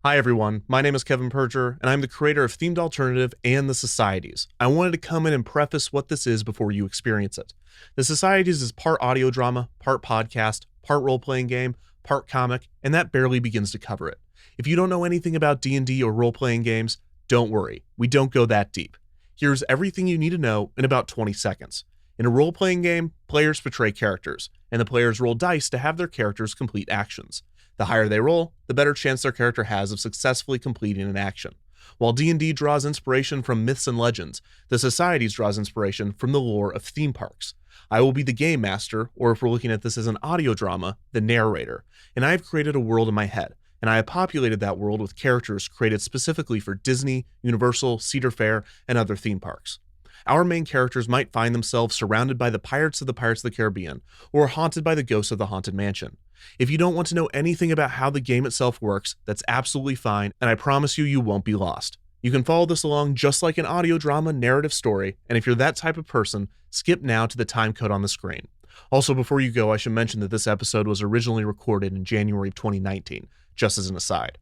Hi everyone, my name is Kevin Perger, and I'm the creator of Themed Alternative and The Societies. I wanted to come in and preface what this is before you experience it. The Societies is part audio drama, part podcast, part role-playing game, part comic, and that barely begins to cover it. If you don't know anything about D&D or role-playing games, don't worry, we don't go that deep. Here's everything you need to know in about 20 seconds. In a role-playing game, players portray characters, and the players roll dice to have their characters complete actions. The higher they roll, the better chance their character has of successfully completing an action. While D&D draws inspiration from myths and legends, the Societies draws inspiration from the lore of theme parks. I will be the game master, or if we're looking at this as an audio drama, the narrator, and I have created a world in my head, and I have populated that world with characters created specifically for Disney, Universal, Cedar Fair, and other theme parks. Our main characters might find themselves surrounded by the pirates of the Caribbean, or haunted by the ghosts of the Haunted Mansion. If you don't want to know anything about how the game itself works, that's absolutely fine, and I promise you won't be lost. You can follow this along just like an audio drama narrative story, and if you're that type of person, skip now to the time code on the screen. Also, before you go, I should mention that this episode was originally recorded in January of 2019, just as an aside.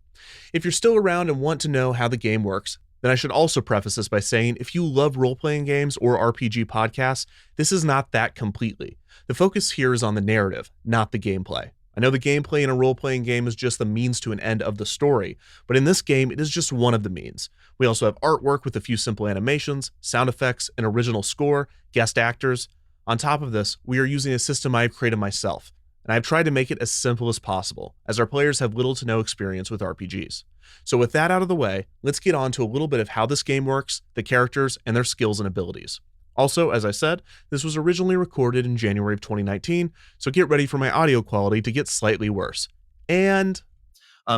If you're still around and want to know how the game works, then I should also preface this by saying if you love role-playing games or RPG podcasts, this is not that completely. The focus here is on the narrative, not the gameplay. I know the gameplay in a role-playing game is just the means to an end of the story, but in this game, it is just one of the means. We also have artwork with a few simple animations, sound effects, an original score, guest actors. On top of this, we are using a system I have created myself, and I've tried to make it as simple as possible, as our players have little to no experience with RPGs. So with that out of the way, let's get on to a little bit of how this game works, the characters, and their skills and abilities. Also, as I said, this was originally recorded in January of 2019, so get ready for my audio quality to get slightly worse. And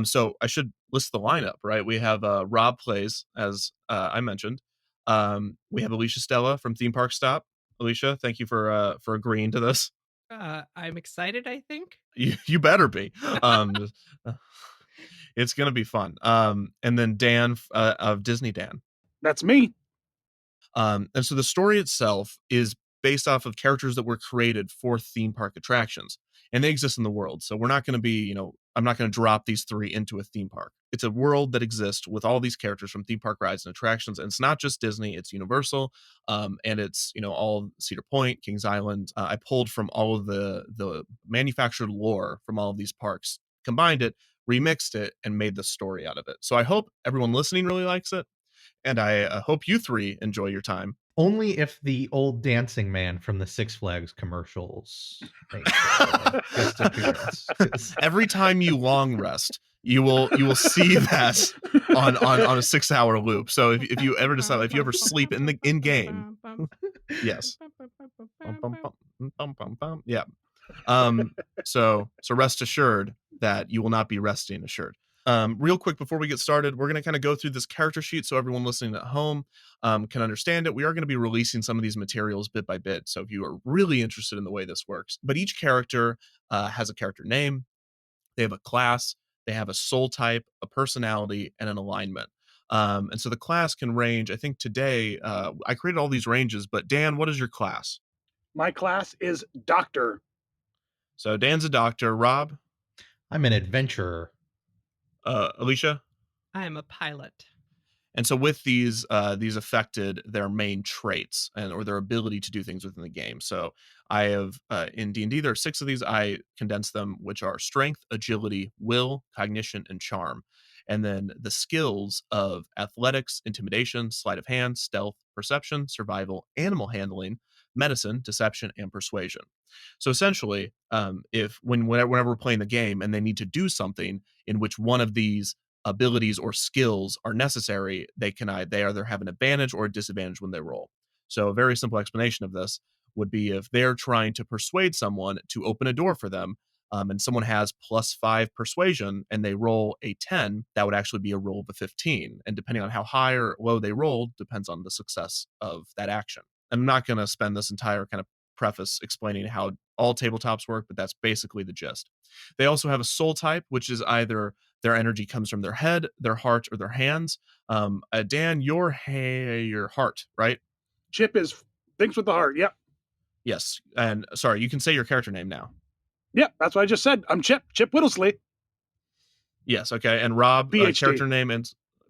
so I should list the lineup, right? We have Rob plays, as I mentioned. We have Alicia Stella from Theme Park Stop. Alicia, thank you for agreeing to this. I'm excited, I think. You better be. It's gonna be fun. And then Dan of Disney Dan. That's me. And so the story itself is based off of characters that were created for theme park attractions, and they exist in the world. So we're not going to be, I'm not going to drop these three into a theme park. It's a world that exists with all these characters from theme park rides and attractions, and it's not just Disney; it's Universal, and it's all Cedar Point, Kings Island. I pulled from all of the manufactured lore from all of these parks, combined it, remixed it, and made the story out of it. So I hope everyone listening really likes it. And I hope you three enjoy your time. Only if the old dancing man from the Six Flags commercials makes guest appearance. Every time you long rest, you will see that on a 6-hour loop. So if you ever decide, if you ever sleep in game, yes, yeah. So rest assured that you will not be resting assured. Real quick before we get started, we're going to kind of go through this character sheet so everyone listening at home can understand it. We are going to be releasing some of these materials bit by bit, so if you are really interested in the way this works. But each character has a character name, they have a class, they have a soul type, a personality, and an alignment. And so the class can range, I think today, I created all these ranges, but Dan, what is your class? My class is Doctor. So Dan's a doctor. Rob? I'm an adventurer. Alicia? I am a pilot. And so with these affected their main traits or their ability to do things within the game. So I have in D&D there are 6 of these. I condensed them, which are strength, agility, will, cognition, and charm. And then the skills of athletics, intimidation, sleight of hand, stealth, perception, survival, animal handling, medicine, deception, and persuasion. So essentially, whenever we're playing the game and they need to do something in which one of these abilities or skills are necessary, they either have an advantage or a disadvantage when they roll. So a very simple explanation of this would be if they're trying to persuade someone to open a door for them, and someone has +5 persuasion and they roll a 10, that would actually be a roll of a 15. And depending on how high or low they rolled, depends on the success of that action. I'm not going to spend this entire kind of preface explaining how all tabletops work, but that's basically the gist. They also have a soul type, which is either their energy comes from their head, their heart, or their hands. Dan, your heart, right? Chip thinks with the heart. Yep. Yes. And sorry, you can say your character name now. Yep, that's what I just said. I'm Chip Whittlesey. Yes. Okay. And Rob, PhD. character name and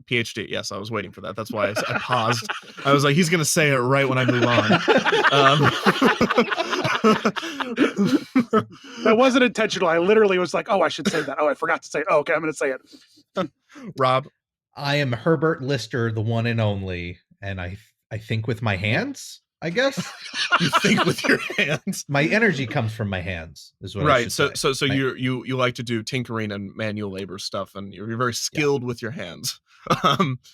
PhD. Yes, I was waiting for that. That's why I paused. I was like, he's going to say it right when I move on. That wasn't intentional. I literally was like, oh, I should say that. Oh, I forgot to say it. Oh, okay, I'm going to say it. Rob. I am Herbert Lister, the one and only, and I think with my hands, I guess. You think with your hands. My energy comes from my hands, is what I Right. should So say. you like to do tinkering and manual labor stuff, and you're very skilled with your hands.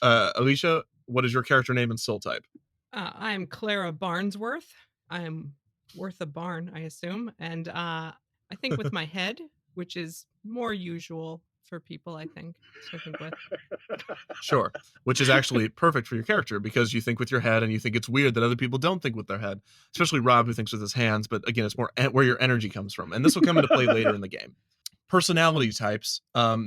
Alicia, what is your character name and soul type? I'm Clara Barnsworth. I'm worth a barn, I assume. And I think with my head, which is more usual for people, I think, to think with. Sure. Which is actually perfect for your character because you think with your head and you think it's weird that other people don't think with their head, especially Rob who thinks with his hands. But again, it's more where your energy comes from. And this will come into play later in the game. Personality types,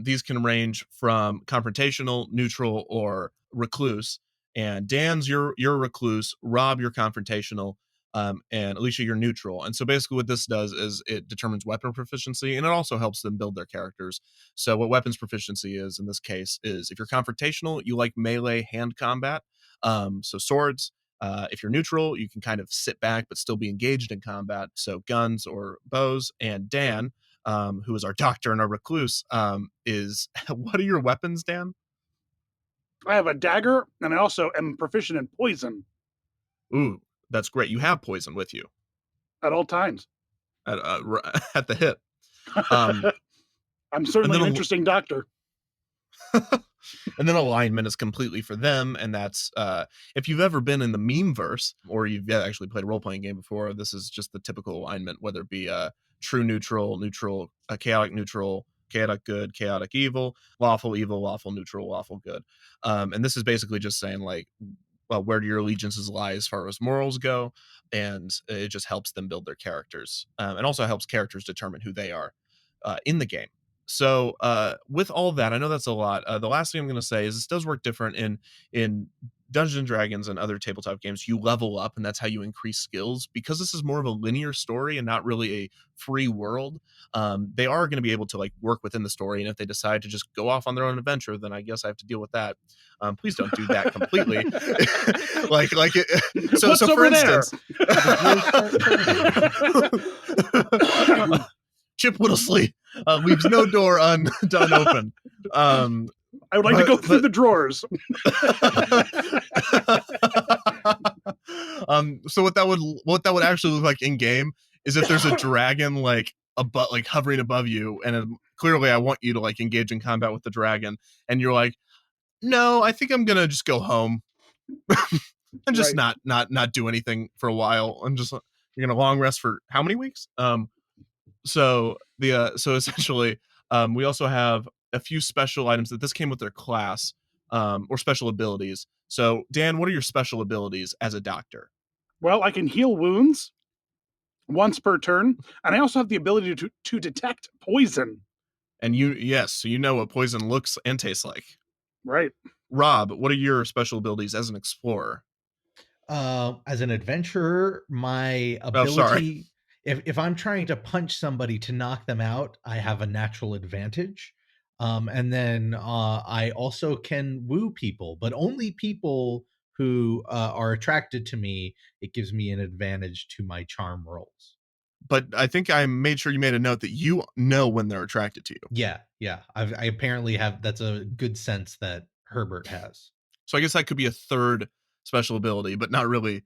these can range from confrontational, neutral, or recluse. And Dan's your recluse, Rob, you're confrontational, and Alicia, you're neutral. And so basically what this does is it determines weapon proficiency, and it also helps them build their characters. So what weapons proficiency is in this case is if you're confrontational, you like melee hand combat, so swords. If you're neutral, you can kind of sit back but still be engaged in combat, so guns or bows. And Dan, who is our doctor and our recluse, is what are your weapons, Dan? I have a dagger, and I also am proficient in poison Ooh, that's great. You have poison with you at all times. at the hip. I'm certainly an interesting doctor. And then alignment is completely for them, and that's if you've ever been in the meme verse or you've actually played a role-playing game before, this is just the typical alignment, whether it be true neutral, chaotic neutral, chaotic good, chaotic evil, lawful neutral, lawful good. And this is basically just saying like, well, where do your allegiances lie as far as morals go? And it just helps them build their characters, and also helps characters determine who they are in the game. So with all that, I know that's a lot. The last thing I'm going to say is this does work different in Dungeons and Dragons and other tabletop games. You level up, and that's how you increase skills. Because this is more of a linear story and not really a free world, they are going to be able to like work within the story. And if they decide to just go off on their own adventure, then I guess I have to deal with that. Please don't do that completely. like it, so What's so for over there? instance. Chip Whittlesley leaves no door unopened. I would like to go through the drawers. So what that would actually look like in game is if there's a dragon like hovering above you, and clearly I want you to like engage in combat with the dragon, and you're like, no, I think I'm gonna just go home and just Right. not do anything for a while, and just you're gonna long rest for how many weeks? So essentially, we also have a few special items that this came with their class, or special abilities. So Dan, what are your special abilities as a doctor? Well, I can heal wounds once per turn, and I also have the ability to detect poison. And so you know what poison looks and tastes like. Right. Rob, what are your special abilities as an explorer? As an adventurer, my ability, if I'm trying to punch somebody to knock them out, I have a natural advantage. And then I also can woo people, but only people who are attracted to me. It gives me an advantage to my charm rolls. But I think I made sure you made a note that you know when they're attracted to you. Yeah. I apparently have. That's a good sense that Herbert has. So I guess that could be a third special ability, but not really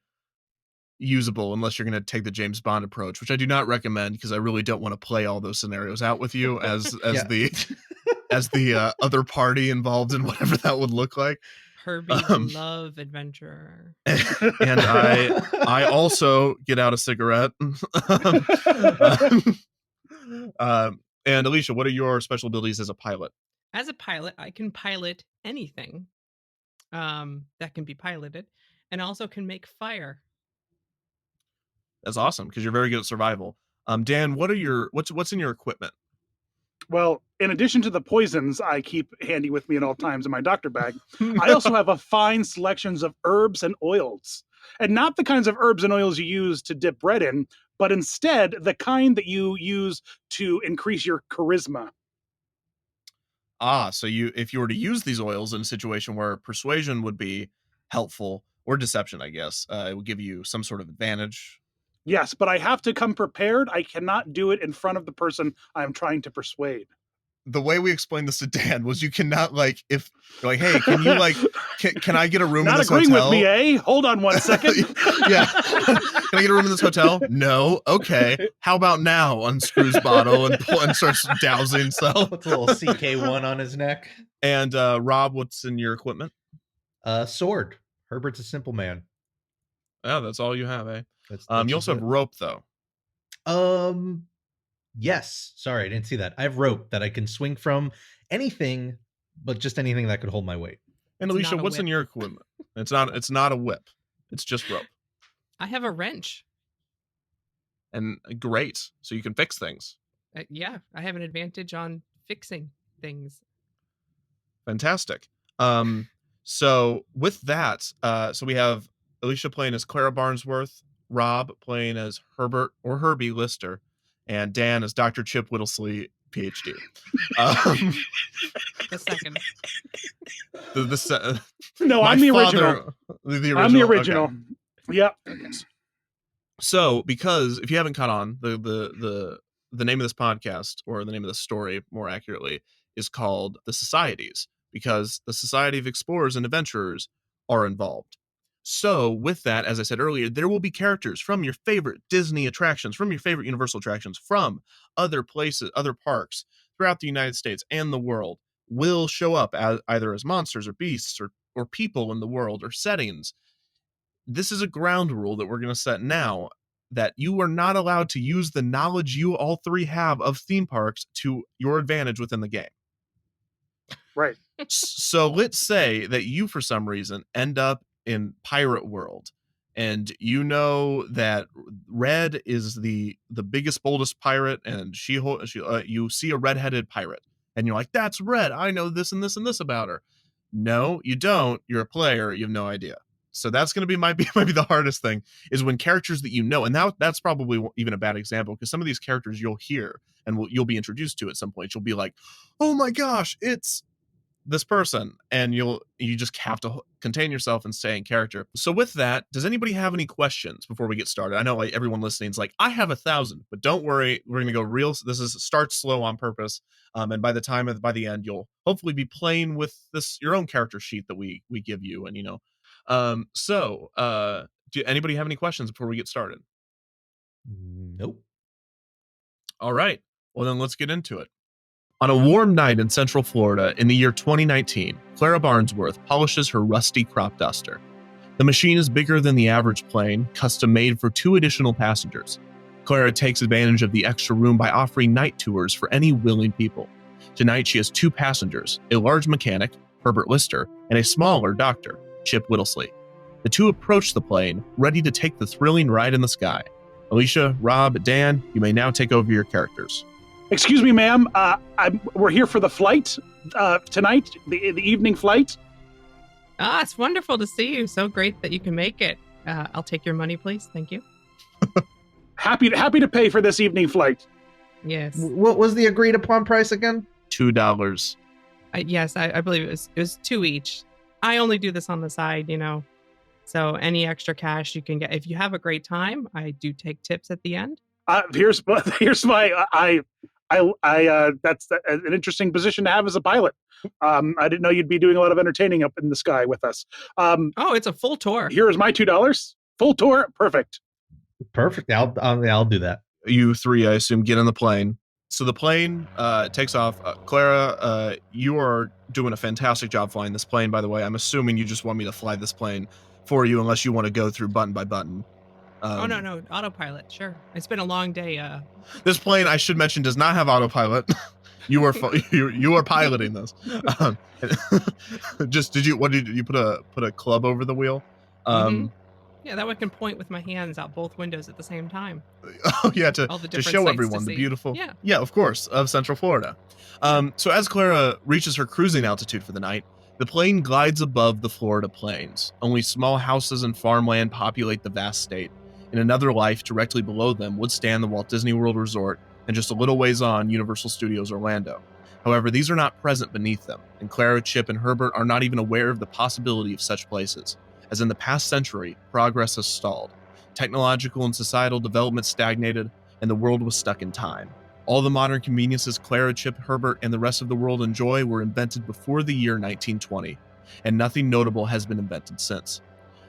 usable unless you're going to take the James Bond approach, which I do not recommend because I really don't want to play all those scenarios out with you as the other party involved in whatever that would look like. Herbie the love adventurer. And I also get out a cigarette. And Alicia, what are your special abilities as a pilot? As a pilot, I can pilot anything that can be piloted, and also can make fire. That's awesome because you're very good at survival. Dan, what's in your equipment? Well, in addition to the poisons I keep handy with me at all times in my doctor bag, I also have a fine selections of herbs and oils. And not the kinds of herbs and oils you use to dip bread in, but instead the kind that you use to increase your charisma. So if you were to use these oils in a situation where persuasion would be helpful, or deception, I guess, it would give you some sort of advantage. Yes, but I have to come prepared. I cannot do it in front of the person I'm trying to persuade. The way we explained this to Dan was you cannot, like, if you're like, hey, can you, like, can I get a room in this hotel? Not agreeing with me, eh? Hold on one second. Yeah. Can I get a room in this hotel? No. Okay. How about now? Unscrews bottle and starts dousing himself. Puts a little CK1 on his neck. And Rob, what's in your equipment? Sword. Herbert's a simple man. Oh, that's all you have, eh? That's you also have rope, though. Yes. Sorry, I didn't see that. I have rope that I can swing from anything, but just anything that could hold my weight. And Alicia, what's in your equipment? It's not a whip. It's just rope. I have a wrench. And great. So you can fix things. Yeah, I have an advantage on fixing things. Fantastic. So with that, so we have Alicia playing as Clara Barnsworth, Rob playing as Herbert or Herbie Lister, and Dan as Dr. Chip Whittlesley, PhD. The second. No, I'm the original. I'm the original. Okay. Yeah. So, because if you haven't caught on, the name of this podcast, or the name of the story, more accurately, is called The Societies, because the Society of Explorers and Adventurers are involved. So with that, as I said earlier, there will be characters from your favorite Disney attractions, from your favorite Universal attractions, from other places, other parks throughout the United States and the world will show up as either as monsters or beasts or people in the world or settings. This is a ground rule that we're going to set now, that you are not allowed to use the knowledge you all three have of theme parks to your advantage within the game. Right. So let's say that you, for some reason, end up in Pirate World, and you know that Red is the biggest, boldest pirate, and you see a redheaded pirate, and you're like, that's Red. I know this and this and this about her. No, you don't. You're a player. You have no idea. So that's going to be might be the hardest thing, is when characters that you know, and that's probably even a bad example, because some of these characters you'll hear and you'll be introduced to at some point. You'll be like, oh my gosh, it's this person, and you just have to contain yourself and stay in character. So with that, does anybody have any questions before we get started? I know, like, everyone listening is like, I have 1,000, but don't worry, we're gonna go real. This is start slow on purpose, and by the end, you'll hopefully be playing with your own character sheet that we give you, and do anybody have any questions before we get started? Nope. All right, well then let's get into it. On a warm night in Central Florida in the year 2019, Clara Barnsworth polishes her rusty crop duster. The machine is bigger than the average plane, custom made for 2 additional passengers. Clara takes advantage of the extra room by offering night tours for any willing people. Tonight she has 2 passengers, a large mechanic, Herbert Lister, and a smaller doctor, Chip Whittlesley. The 2 approach the plane, ready to take the thrilling ride in the sky. Alicia, Rob, Dan, you may now take over your characters. Excuse me, ma'am. We're here for the flight tonight, the evening flight. It's wonderful to see you. So great that you can make it. I'll take your money, please. Thank you. Happy to pay for this evening flight. Yes. What was the agreed upon price again? $2. Yes, I believe it was 2 each. I only do this on the side, So any extra cash you can get, if you have a great time, I do take tips at the end. Here's my that's an interesting position to have as a pilot. I didn't know you'd be doing a lot of entertaining up in the sky with us. It's a full tour. Here is my $2. Full tour. Perfect. I'll do that. You 3, I assume, get on the plane. So the plane takes off. Clara, you are doing a fantastic job flying this plane, by the way. I'm assuming you just want me to fly this plane for you, unless you want to go through button by button. No, autopilot, sure. It's been a long day. This plane, I should mention, does not have autopilot. You are piloting this. Did you put a club over the wheel? Yeah, that way I can point with my hands out both windows at the same time. Oh yeah, to show everyone the beautiful. Yeah, of course, of Central Florida. So as Clara reaches her cruising altitude for the night, the plane glides above the Florida plains. Only small houses and farmland populate the vast state. In another life, directly below them would stand the Walt Disney World Resort, and just a little ways on, Universal Studios Orlando. However, these are not present beneath them, and Clara, Chip, and Herbert are not even aware of the possibility of such places, as in the past century, progress has stalled. Technological and societal development stagnated, and the world was stuck in time. All the modern conveniences Clara, Chip, Herbert, and the rest of the world enjoy were invented before the year 1920, and nothing notable has been invented since.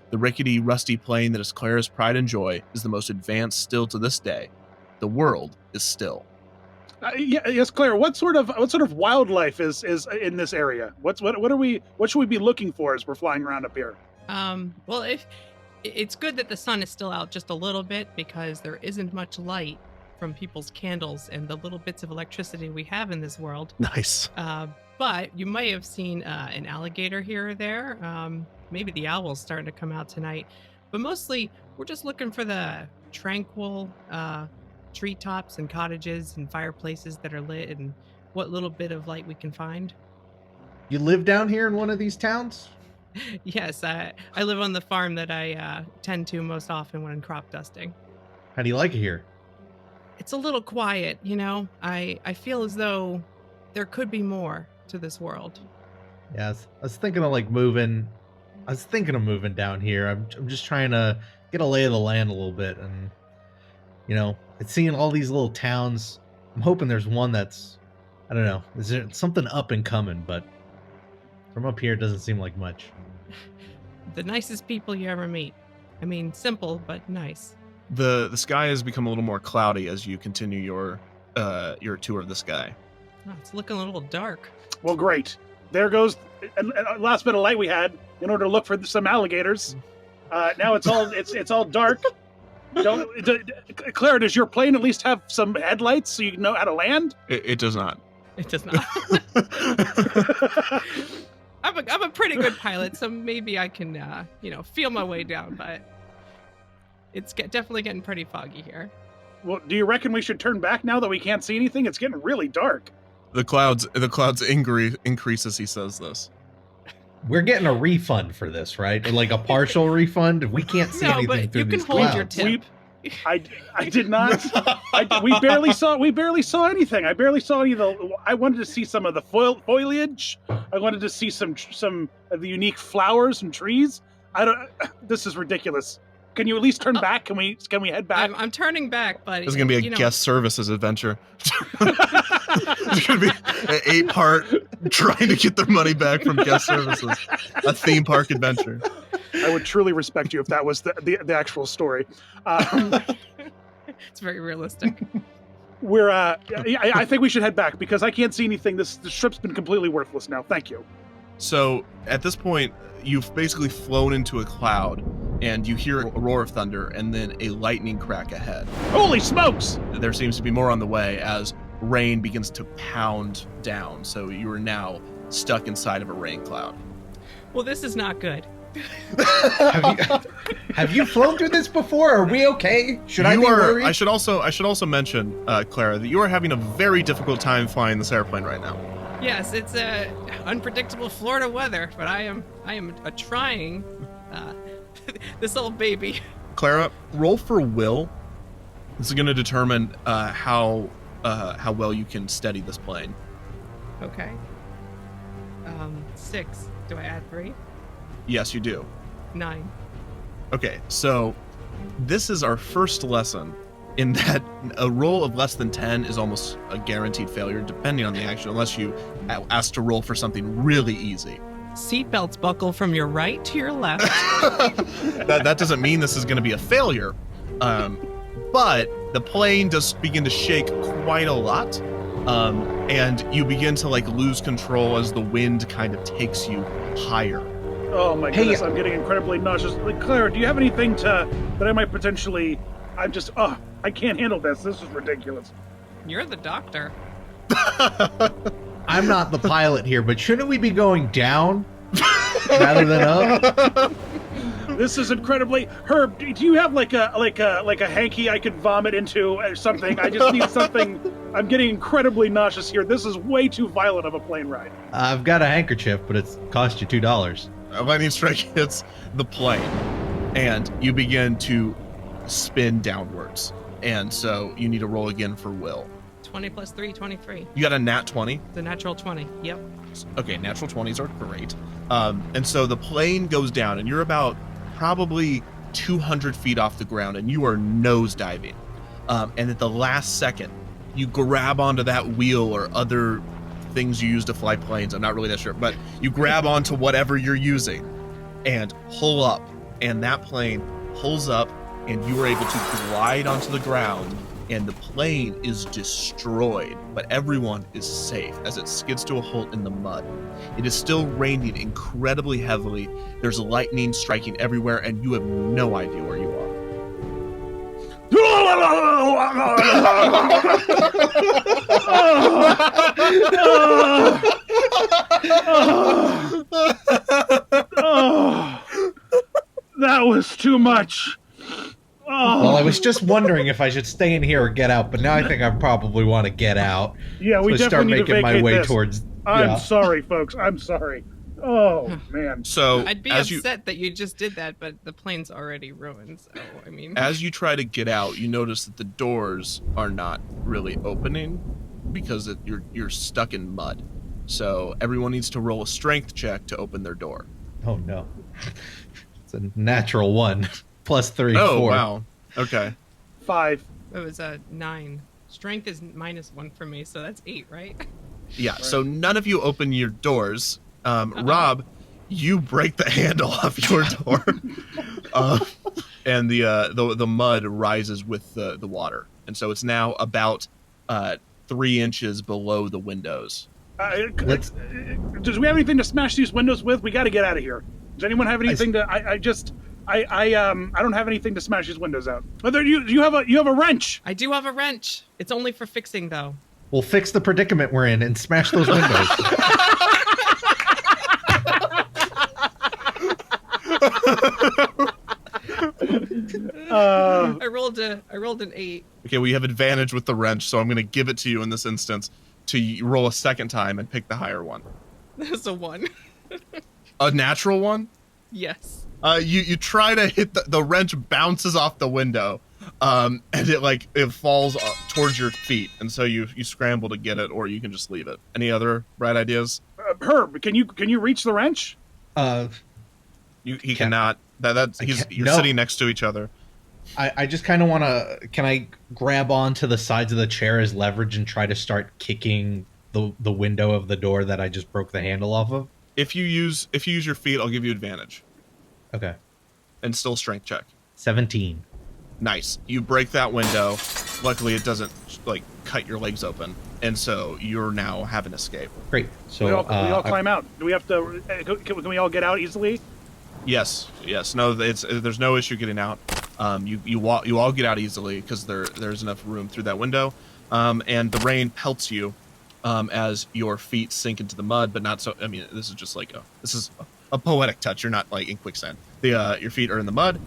The rickety, rusty plane that is Clara's pride and joy is the most advanced still to this day. The world is still. Yes, Clara. What sort of wildlife is in this area? What should we be looking for as we're flying around up here? Well, if it's good that the sun is still out just a little bit, because there isn't much light from people's candles and the little bits of electricity we have in this world. Nice. But you might have seen an alligator here or there. Maybe the owl's starting to come out tonight. But mostly, we're just looking for the tranquil treetops and cottages and fireplaces that are lit, and what little bit of light we can find. You live down here in one of these towns? Yes, I live on the farm that I tend to most often when crop dusting. How do you like it here? It's a little quiet, you know. I feel as though there could be more to this world. Yeah, I was thinking of moving. I was thinking of moving down here. I'm just trying to get a lay of the land a little bit, and it's seeing all these little towns. I'm hoping there's one that's, I don't know, is there something up and coming? But from up here, it doesn't seem like much. The nicest people you ever meet. I mean, simple but nice. The sky has become a little more cloudy as you continue your tour of the sky. Oh, it's looking a little dark. Well, great. There goes a last bit of light we had in order to look for some alligators. Now it's all dark. Clara, does your plane at least have some headlights so you know how to land? It does not. It does not. I'm a pretty good pilot, so maybe I can feel my way down, but it's definitely getting pretty foggy here. Well, do you reckon we should turn back now that we can't see anything? It's getting really dark. The clouds increase as he says this. We're getting a refund for this, right? Like a partial refund. We can't see anything but through you can these hold clouds. your tip. I did not. We barely saw anything. I barely saw any of the. I wanted to see some of the foliage. I wanted to see some of the unique flowers and trees. This is ridiculous. Can you at least turn back? Can we head back? I'm turning back, but this is gonna be a guest services adventure. It's gonna be an 8-part trying to get their money back from guest services. A theme park adventure. I would truly respect you if that was the actual story. It's very realistic. I think we should head back because I can't see anything. The trip's been completely worthless now. Thank you. So at this point, you've basically flown into a cloud, and you hear a roar of thunder and then a lightning crack ahead. Holy smokes! There seems to be more on the way as rain begins to pound down. So you are now stuck inside of a rain cloud. Well, this is not good. Have you flown through this before? Are we okay? Should I be worried? I should also mention, Clara, that you are having a very difficult time flying this airplane right now. Yes, it's unpredictable Florida weather, but I am trying this old baby. Clara, roll for will. This is going to determine how well you can steady this plane. Okay. 6. Do I add 3? Yes, you do. 9. Okay, so this is our first lesson in that a roll of less than 10 is almost a guaranteed failure, depending on the action, unless you ask to roll for something really easy. Seatbelts buckle from your right to your left. that doesn't mean this is going to be a failure, but the plane does begin to shake quite a lot, and you begin to lose control as the wind kind of takes you higher. Oh my goodness, I'm getting incredibly nauseous. Clara, do you have anything that I might potentially... I can't handle this. This is ridiculous. You're the doctor. I'm not the pilot here, but shouldn't we be going down rather than up? This is incredibly... Herb, do you have like a hanky I could vomit into or something? I just need something. I'm getting incredibly nauseous here. This is way too violent of a plane ride. I've got a handkerchief, but it's cost you $2. A lightning strike hits the plane, and you begin to spin downwards. And so you need to roll again for will. 20 plus 3, 23. You got a nat 20? The natural 20. Yep. Okay, natural 20s are great. And so the plane goes down, and you're about probably 200 feet off the ground, and you are nosediving. And at the last second, you grab onto that wheel or other things you use to fly planes. I'm not really that sure, but you grab onto whatever you're using and pull up, and that plane pulls up, and you are able to glide onto the ground, and the plane is destroyed, but everyone is safe as it skids to a halt in the mud. It is still raining incredibly heavily. There's lightning striking everywhere, and you have no idea where you are. That was too much. Well, I was just wondering if I should stay in here or get out, but now I think I probably want to get out. Yeah, we so definitely start making my way towards. I'm sorry, folks. I'm sorry. Oh man. So I'd be upset that you just did that, but the plane's already ruined. So I mean, as you try to get out, you notice that the doors are not really opening because you're stuck in mud. So everyone needs to roll a strength check to open their door. Oh no, it's a natural 1 plus 3. Oh 4. wow. Okay. 5. it was a 9. Strength is -1 for me, so that's 8, right? Yeah. Right. So none of you open your doors. Rob, you break the handle off your door, and the mud rises with the water, and so it's now about 3 inches below the windows. Do we have anything to smash these windows with? We got to get out of here. Does anyone have anything to? I don't have anything to smash these windows out. Whether you have a wrench. I do have a wrench. It's only for fixing, though. We'll fix the predicament we're in and smash those windows. I rolled an 8. Okay, we have advantage with the wrench, so I'm going to give it to you in this instance to roll a second time and pick the higher one. That's a 1. A natural one? Yes. You try to hit the wrench bounces off the window, and it falls towards your feet, and so you scramble to get it, or you can just leave it. Any other bright ideas? Herb, can you reach the wrench? He cannot. You're sitting next to each other. I just kind of want to. Can I grab onto the sides of the chair as leverage and try to start kicking the window of the door that I just broke the handle off of? If you use your feet, I'll give you advantage. Okay. And still strength check. 17. Nice. You break that window. Luckily, it doesn't cut your legs open, and so you're now have an escape. Great. So we all climb out. Do we have to? Can we all get out easily? Yes. No, there's no issue getting out. You all get out easily because there's enough room through that window, and the rain pelts you as your feet sink into the mud, but not so. I mean, this is just a poetic touch. You're not in quicksand. Your feet are in the mud.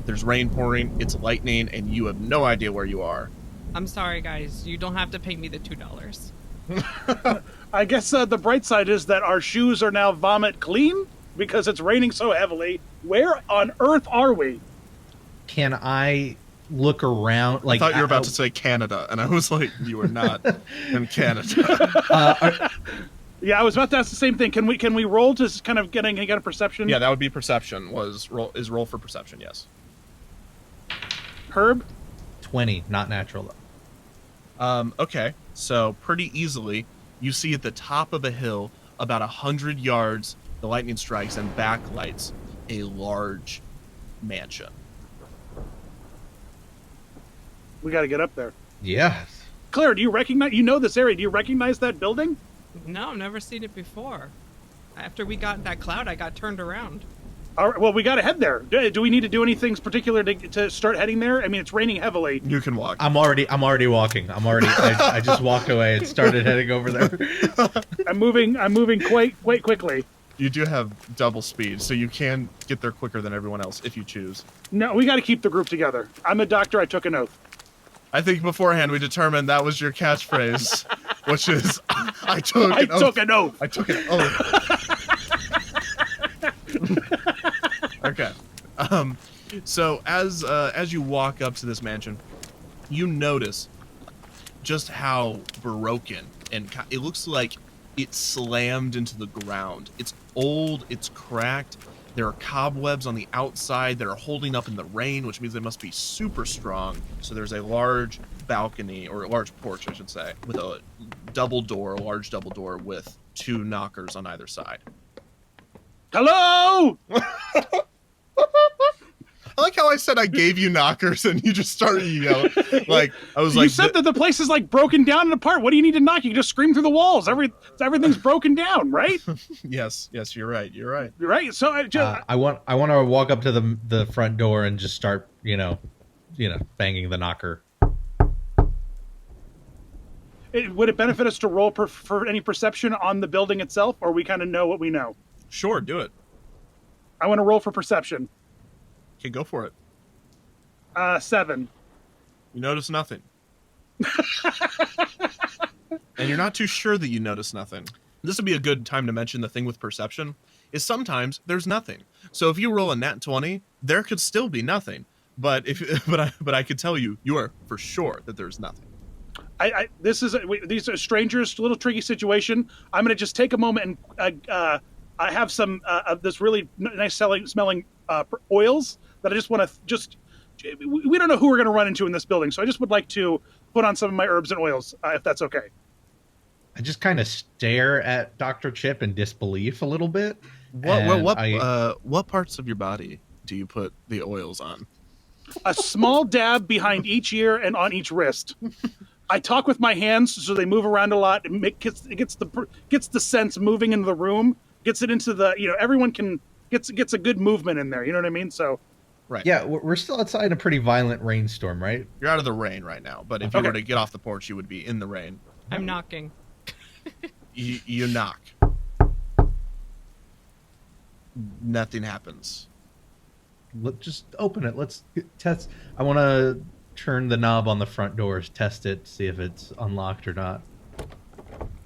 There's rain pouring. It's lightning, and you have no idea where you are. I'm sorry, guys. You don't have to pay me the $2. I guess the bright side is that our shoes are now vomit clean because it's raining so heavily. Where on earth are we? Can I look around? I thought you were about to say Canada, and I was like, you are not in Canada. Yeah, I was about to ask the same thing. Can we roll to kind of get a perception? Yeah, that would be perception. Roll for perception? Yes. Herb? 20, not natural though. Okay, so pretty easily, you see at the top of a hill, about 100 yards, the lightning strikes and backlights a large mansion. We got to get up there. Yeah. Claire, do you recognize? You know this area. Do you recognize that building? No, I've never seen it before. After we got in that cloud, I got turned around. All right, well, we got to head there. Do we need to do anything particular to start heading there? I mean, it's raining heavily. You can walk. I'm already walking. I just walked away and started heading over there. I'm moving quite quickly. You do have double speed, so you can get there quicker than everyone else if you choose. No, we got to keep the group together. I'm a doctor. I took an oath. I think beforehand we determined that was your catchphrase, which is I took an oath. I took an oath. Okay. So as you walk up to this mansion, you notice just how broken, and it looks like it slammed into the ground. It's old, it's cracked. There are cobwebs on the outside that are holding up in the rain, which means they must be super strong. So there's a large balcony, or a large porch, I should say, with a large double door with 2 knockers on either side. Hello! I like how I said I gave you knockers and you just started yelling. Like, I was like, you said that the place is like broken down and apart. What do you need to knock? You can just scream through the walls. Everything's broken down, right? Yes, you're right. You're right. You're right. So I want to walk up to the front door and just start, banging the knocker. Would it benefit us to roll for any perception on the building itself, or we kind of know what we know? Sure, do it. I want to roll for perception. Okay, go for it. 7. You notice nothing. And you're not too sure that you notice nothing. This would be a good time to mention the thing with perception is sometimes there's nothing. So if you roll a nat 20, there could still be nothing. But I could tell you are for sure that there's nothing. These are strangers, a little tricky situation. I'm going to just take a moment and I have some of this really nice smelling oils that I just want to we don't know who we're going to run into in this building. So I just would like to put on some of my herbs and oils, if that's okay. I just kind of stare at Dr. Chip in disbelief a little bit. What parts of your body do you put the oils on? A small dab behind each ear and on each wrist. I talk with my hands so they move around a lot. It gets the sense moving into the room. Gets it into the everyone gets a good movement in there. You know what I mean? So. Right. Yeah, we're still outside in a pretty violent rainstorm, right? You're out of the rain right now, but if you were to get off the porch, you would be in the rain. I'm knocking. You knock. Nothing happens. Let's just open it. Let's test. I want to turn the knob on the front doors, test it, see if it's unlocked or not.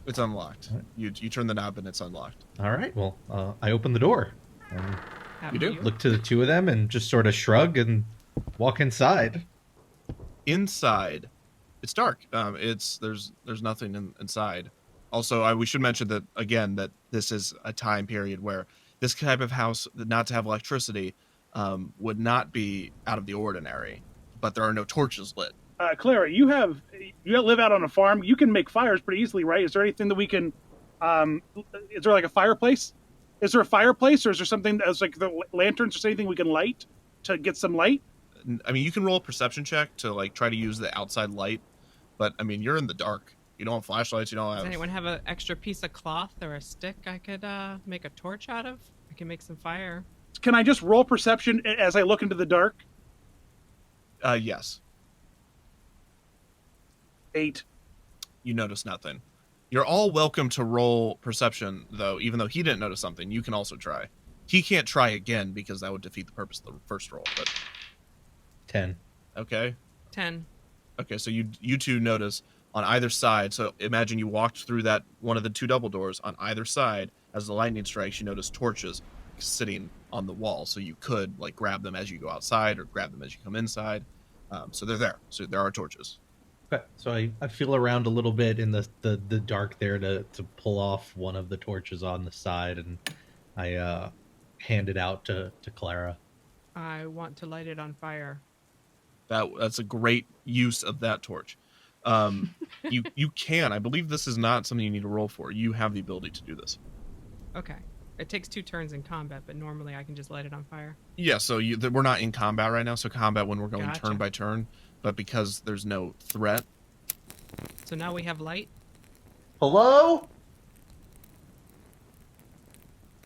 It's unlocked. Right. You turn the knob and it's unlocked. All right. Well, I open the door. You do? Look to the 2 of them and just sort of shrug and walk inside. Inside, it's dark. There's nothing inside. Also, we should mention that again that this is a time period where this type of house, not to have electricity, would not be out of the ordinary. But there are no torches lit. Clara, you live out on a farm. You can make fires pretty easily, right? Is there anything that we can? Is there like a fireplace? Is there a fireplace, or is there something that's like the lanterns or anything we can light to get some light? I mean, you can roll a perception check to like try to use the outside light, but I mean, you're in the dark. You don't have flashlights. You don't have. Does anyone have an extra piece of cloth or a stick I could make a torch out of? I can make some fire. Can I just roll perception as I look into the dark? Yes. 8. You notice nothing. You're all welcome to roll perception, though, even though he didn't notice something. You can also try. He can't try again because that would defeat the purpose of the first roll. But 10. Okay. 10. Okay, so you two notice on either side. So imagine you walked through that one of the 2 double doors on either side. As the lightning strikes, you notice torches sitting on the wall. So you could like grab them as you go outside or grab them as you come inside. So they're there. So there are torches. Okay, so I feel around a little bit in the dark there to pull off one of the torches on the side, and I hand it out to Clara. I want to light it on fire. That's a great use of that torch. You can. I believe this is not something you need to roll for. You have the ability to do this. Okay. It takes 2 turns in combat, but normally I can just light it on fire. Yeah, so we're not in combat right now. So combat when we're going Gotcha. turn by turn. But because there's no threat. So now we have light? Hello?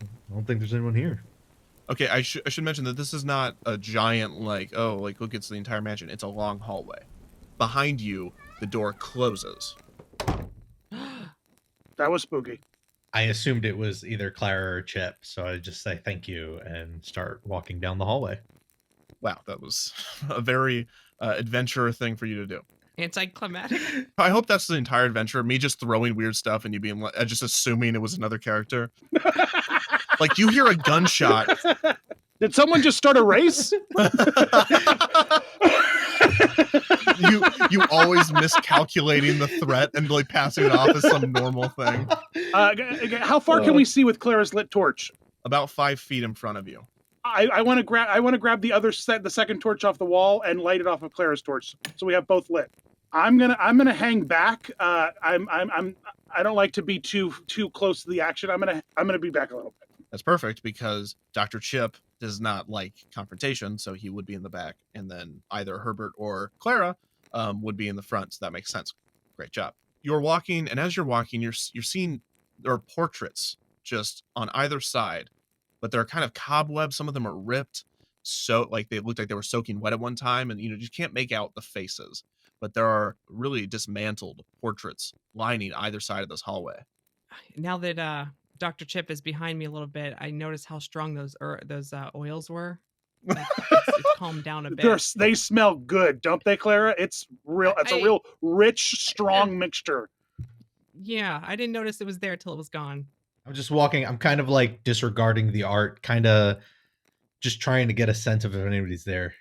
I don't think there's anyone here. Okay, I should mention that this is not a giant, look, it's the entire mansion. It's a long hallway. Behind you, the door closes. That was spooky. I assumed it was either Clara or Chip, so I just say thank you and start walking down the hallway. Wow, that was a very adventure thing for you to do. Anticlimactic? I hope that's the entire adventure. Me just throwing weird stuff and you being just assuming it was another character. Like you hear a gunshot. Did someone just start a race? You always miscalculating the threat and like passing it off as some normal thing. How far can we see with Clara's lit torch? About 5 feet in front of you. I want to grab the second torch off the wall and light it off of Clara's torch, so we have both lit. I'm gonna hang back. I don't like to be too close to the action. I'm gonna be back a little bit. That's perfect because Dr. Chip does not like confrontation, so he would be in the back, and then either Herbert or Clara would be in the front. So that makes sense. Great job. You're walking, and as you're walking, you're seeing there are portraits just on either side, but they're kind of cobwebs. Some of them are ripped, so like they looked like they were soaking wet at one time, and you can't make out the faces. But there are really dismantled portraits lining either side of this hallway. Now that Dr. Chip is behind me a little bit, I noticed how strong those oils were. Like, it's calmed down a bit. They smell good, don't they, Clara? It's real. It's a real rich, strong mixture. Yeah, I didn't notice it was there till it was gone. I'm just walking. I'm kind of like disregarding the art, kind of just trying to get a sense of if anybody's there.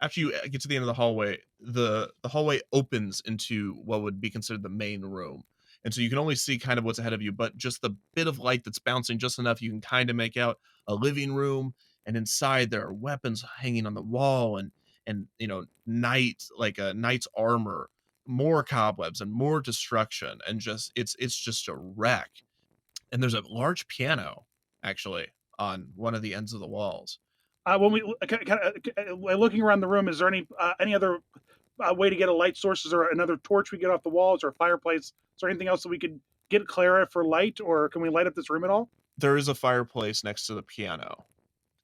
After you get to the end of the hallway, the hallway opens into what would be considered the main room. And so you can only see kind of what's ahead of you, but just the bit of light that's bouncing just enough, you can kind of make out a living room. And inside there are weapons hanging on the wall and knight's armor, more cobwebs and more destruction. And just it's just a wreck. And there's a large piano actually on one of the ends of the walls. When we looking around the room, is there any other way to get a light source? Is there another torch we get off the walls or a fireplace? Is there anything else that we could get Clara for light, or can we light up this room at all? There is a fireplace next to the piano.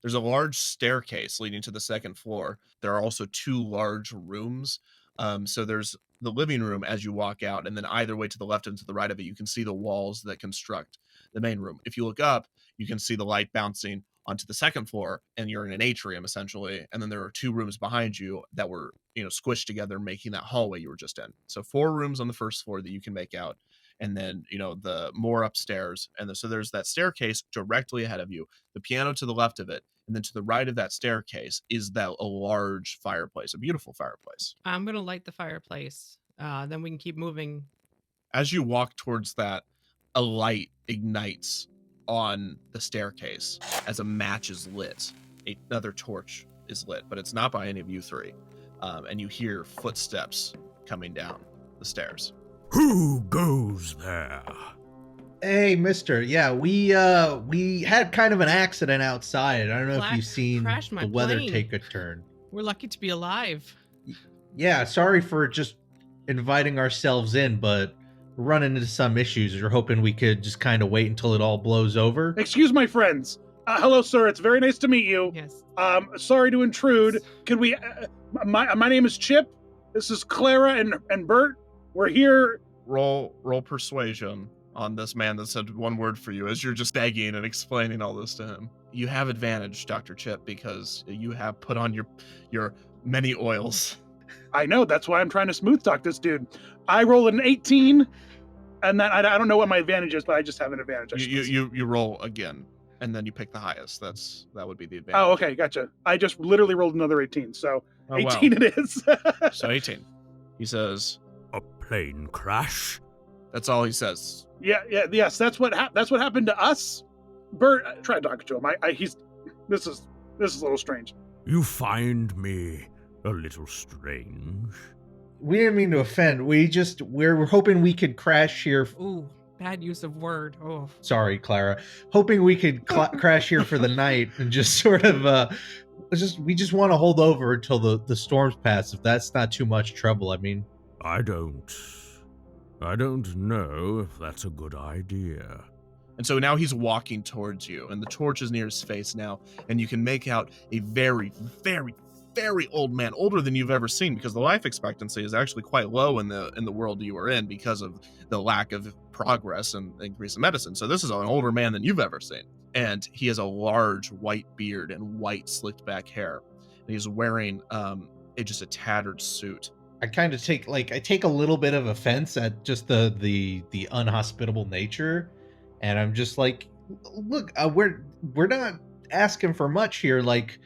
There's a large staircase leading to the second floor. There are also 2 large rooms. So there's the living room as you walk out, and then either way to the left and to the right of it, you can see the walls that construct the main room. If you look up, you can see the light bouncing onto the second floor, and you're in an atrium essentially. And then there are 2 rooms behind you that were, squished together, making that hallway you were just in. So 4 rooms on the first floor that you can make out. And then, the more upstairs. And so there's that staircase directly ahead of you, the piano to the left of it. And then to the right of that staircase is a large fireplace, a beautiful fireplace. I'm going to light the fireplace. Then we can keep moving. As you walk towards that, a light ignites on the staircase as a match is lit. Another torch is lit, but it's not by any of you 3. And you hear footsteps coming down the stairs. Who goes there? Hey, mister. Yeah, we had kind of an accident outside. I don't know if you've seen the weather take a turn. We're lucky to be alive. Yeah, sorry for just inviting ourselves in, but we're running into some issues. We're hoping we could just kind of wait until it all blows over. Excuse my friends. Hello, sir. It's very nice to meet you. Yes. Sorry to intrude. Could we? My name is Chip. This is Clara and Bert. We're here. Roll Persuasion on this man that said one word for you as you're just begging and explaining all this to him. You have advantage, Dr. Chip, because you have put on your many oils. I know. That's why I'm trying to smooth talk this dude. I roll an 18, and then I don't know what my advantage is, but I just have an advantage. You roll again, and then you pick the highest. That would be the advantage. Oh, okay, gotcha. I just literally rolled another 18, so 18 it is. So 18. He says, "A plane crash." That's all he says. Yes. That's what happened to us. Bert, try talking to him. This is a little strange. You find me a little strange. We didn't mean to offend. We're hoping we could crash here. Ooh, bad use of word. Oh, sorry, Clara. Hoping we could crash here for the night and just sort of we just want to hold over until the storms pass. If that's not too much trouble, I mean. I don't know if that's a good idea. And so now he's walking towards you, and the torch is near his face now, and you can make out a very, very, very old man, older than you've ever seen, because the life expectancy is actually quite low in the world you are in because of the lack of progress and increase in medicine. So this is an older man than you've ever seen. And he has a large white beard and white slicked back hair. And he's wearing just a tattered suit. I kind of take a little bit of offense at just the unhospitable nature. And I'm just like, look, we're not asking for much here. Like,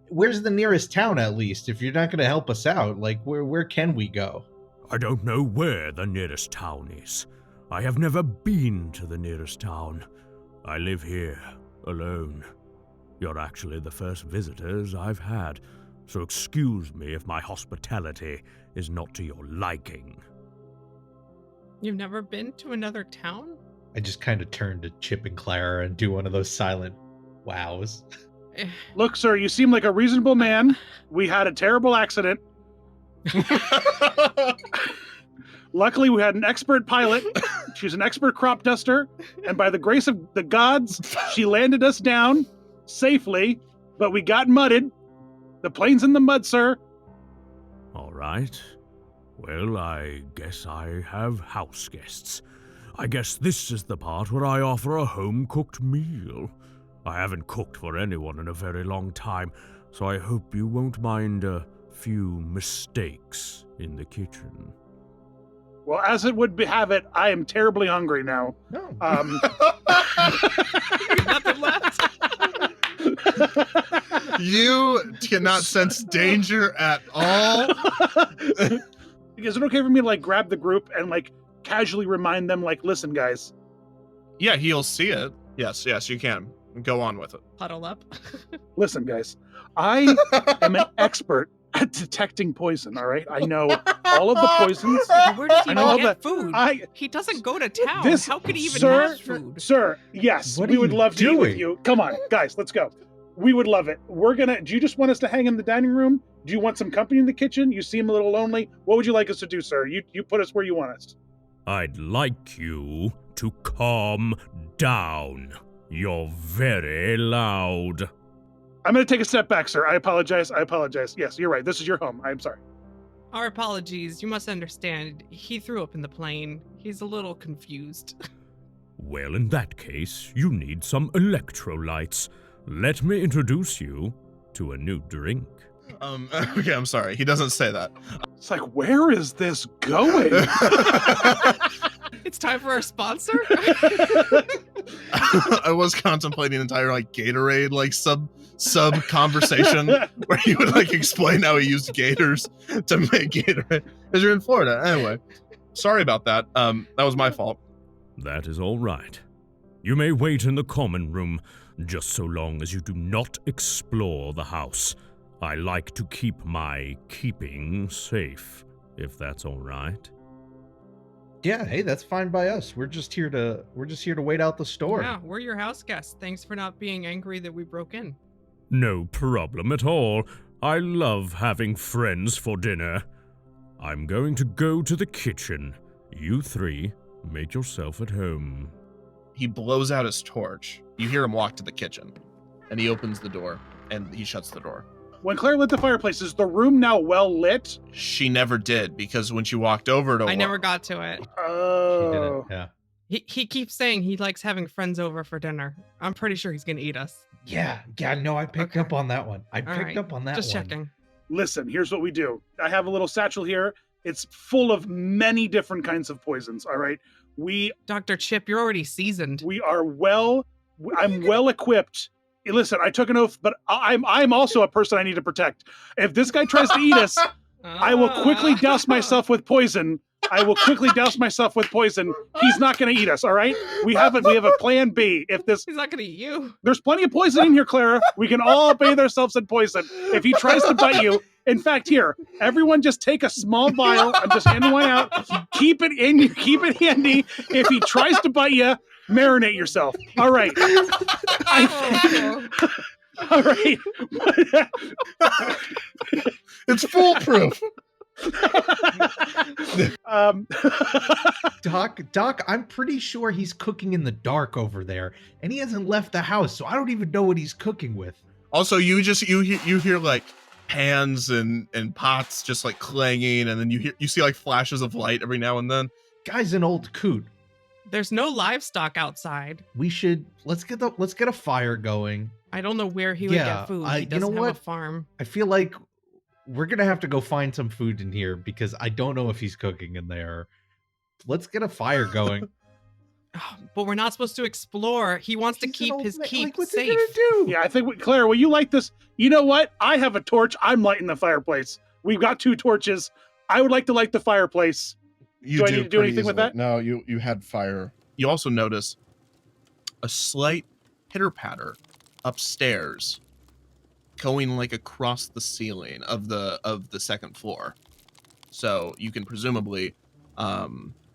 where's the nearest town at least? If you're not going to help us out, like, where can we go? I don't know where the nearest town is. I have never been to the nearest town. I live here, alone. You're actually the first visitors I've had, so excuse me if my hospitality is not to your liking. You've never been to another town? I just kind of turn to Chip and Clara and do one of those silent wows. Look, sir, you seem like a reasonable man. We had a terrible accident. Luckily, we had an expert pilot. She's an expert crop duster. And by the grace of the gods, she landed us down safely. But we got mudded. The plane's in the mud, sir. All right. Well, I guess I have house guests. I guess this is the part where I offer a home-cooked meal. I haven't cooked for anyone in a very long time, so I hope you won't mind a few mistakes in the kitchen. Well, as it would have it, I am terribly hungry now. No. Nothing left. You cannot sense danger at all. Is it okay for me to grab the group and casually remind them listen, guys? Yeah, he'll see it. Yes, you can. Go on with it. Huddle up. Listen, guys, I am an expert at detecting poison, all right? I know all of the poisons. Where does he I know get food? He doesn't go to town. How could he even have food? Sir, yes, What we are would you love to eat with doing? you. Come on, guys, let's go. We would love it. Do you just want us to hang in the dining room? Do you want some company in the kitchen? You seem a little lonely. What would you like us to do, sir? You put us where you want us. I'd like you to calm down. You're very loud. I'm going to take a step back, sir. I apologize. Yes, you're right. This is your home. I'm sorry. Our apologies. You must understand. He threw up in the plane. He's a little confused. Well, in that case, you need some electrolytes. Let me introduce you to a new drink. Okay, I'm sorry. He doesn't say that. It's where is this going? It's time for our sponsor. I was contemplating an entire Gatorade sub conversation where he would explain how he used gators to make Gatorade. Because you're in Florida. Anyway, sorry about that. That was my fault. That is all right. You may wait in the common room, just so long as you do not explore the house. I like to keep my keeping safe, if that's all right. Yeah, hey, that's fine by us. We're just here to wait out the storm. Yeah, we're your house guests. Thanks for not being angry that we broke in. No problem at all. I love having friends for dinner. I'm going to go to the kitchen. You three, make yourself at home. He blows out his torch. You hear him walk to the kitchen, and he opens the door, and he shuts the door. When Claire lit the fireplace, is the room now well lit? She never did, because when she walked over to I never got to it. She Oh. didn't. Yeah. He keeps saying he likes having friends over for dinner. I'm pretty sure he's gonna eat us. Yeah, no, I picked Okay. up on that one. I All picked right, up on that Just one. checking. Listen, here's what we do. I have a little satchel here. It's full of many different kinds of poisons, all right? Dr. Chip, you're already seasoned. I'm well equipped. Listen, I took an oath, but I'm also a person I need to protect. If this guy tries to eat us, I will quickly douse myself with poison. He's not going to eat us, all right? We have a plan B. He's not gonna eat you. There's plenty of poison in here, Clara. We can all bathe ourselves in poison. If he tries to bite you, in fact, here, everyone just take a small vial. I'm just handing one out. Keep it handy. If he tries to bite you, marinate yourself. All right. All right. It's foolproof. Doc, I'm pretty sure he's cooking in the dark over there, and he hasn't left the house, so I don't even know what he's cooking with. Also, you hear pans and pots just clanging, and then you see flashes of light every now and then. Guy's an old coot. There's no livestock outside. Let's get a fire going. I don't know where he would Yeah, get food. you He doesn't know have what? a farm. I feel like we're gonna have to go find some food in here because I don't know if he's cooking in there. Let's get a fire going. Oh, but we're not supposed to explore. He wants to He's an keep old his man. keep What's he safe. gonna do? Yeah, I think, Claire, will you light this? You know what? I have a torch. I'm lighting the fireplace. We've got 2 torches. I would like to light the fireplace. Do I need to do anything with that? No, you had fire. You also notice a slight pitter-patter upstairs going like across the ceiling of the second floor. So you can presumably